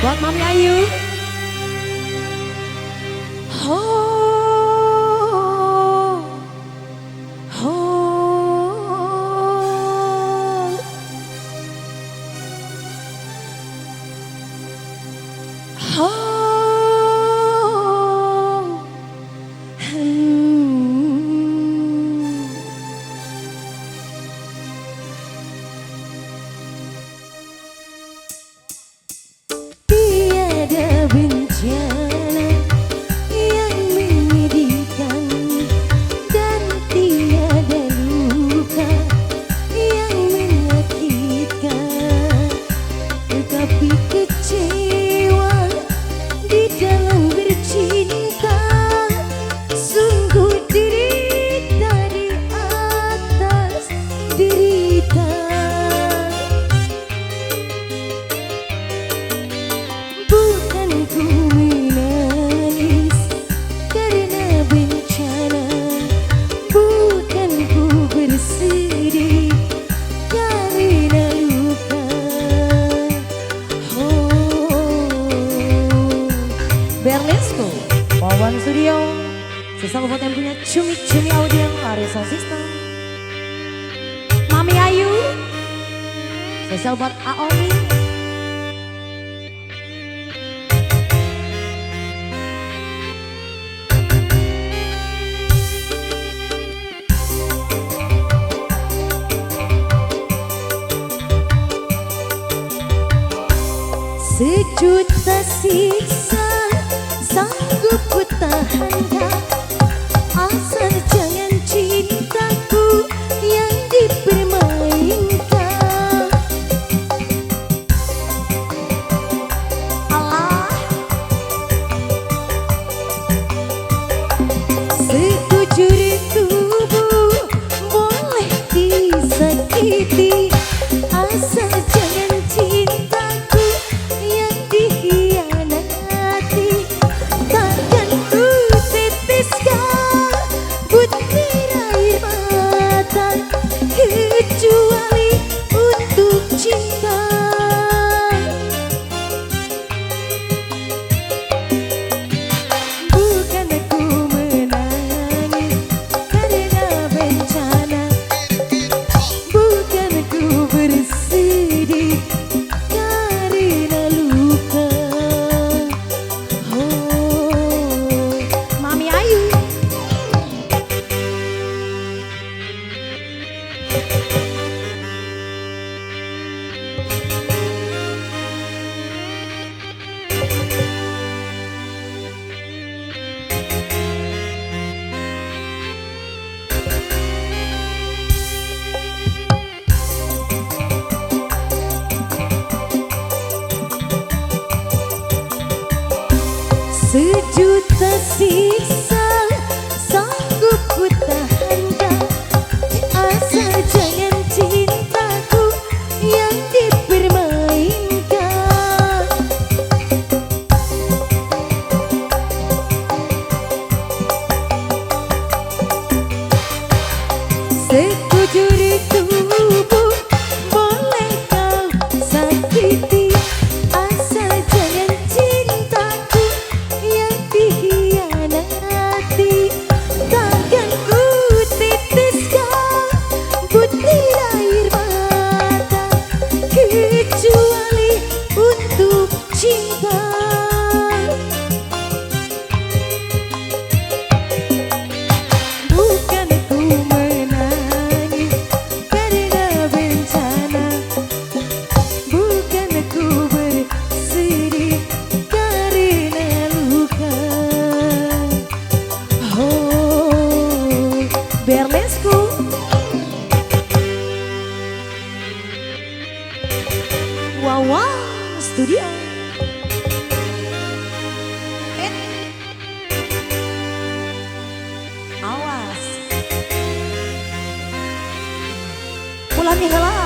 Buat Mami Ayu. Oh, oh, oh, tiada bencana yang menyedihkan dan tiada luka yang menyakitkan, tetapi kecewa di dalam bercinta sungguh derita di atas derita. Bukan ku menangis karena bencana, bukan ku bersedih karena luka. Berlesco, Wawan Studio, sesama buat yang punya cumi-cumi audio Arisa System. Mami Ayu, sesal buat Aomi. Sejuta siksa sanggup ku tahankan, asal jangan cintaku yang dipermainkan. Allah, sekujur tubuh boleh disakiti, asal jangan cintaku yang dikhianati. Takkan ku teteskan butir air mata kecuali untuk cinta. Bukan aku menangis karena bencana, bukan aku bersedih karena luka. Oh, Mami Ayu. Sejuta siksa sanggup ku tahankan, asal jangan cintaku yang dipermainkan. Sekujur tubuh boleh kau sakiti, asal jangan cintaku yang dikhianati. Takkan ku teteskan butir air mata kecuali untuk cinta. Bukan ku menangis karena bencana, bukan ku bersedih karena luka. Oh, Berlesco, Wawan Studio. Awas, ulami heula.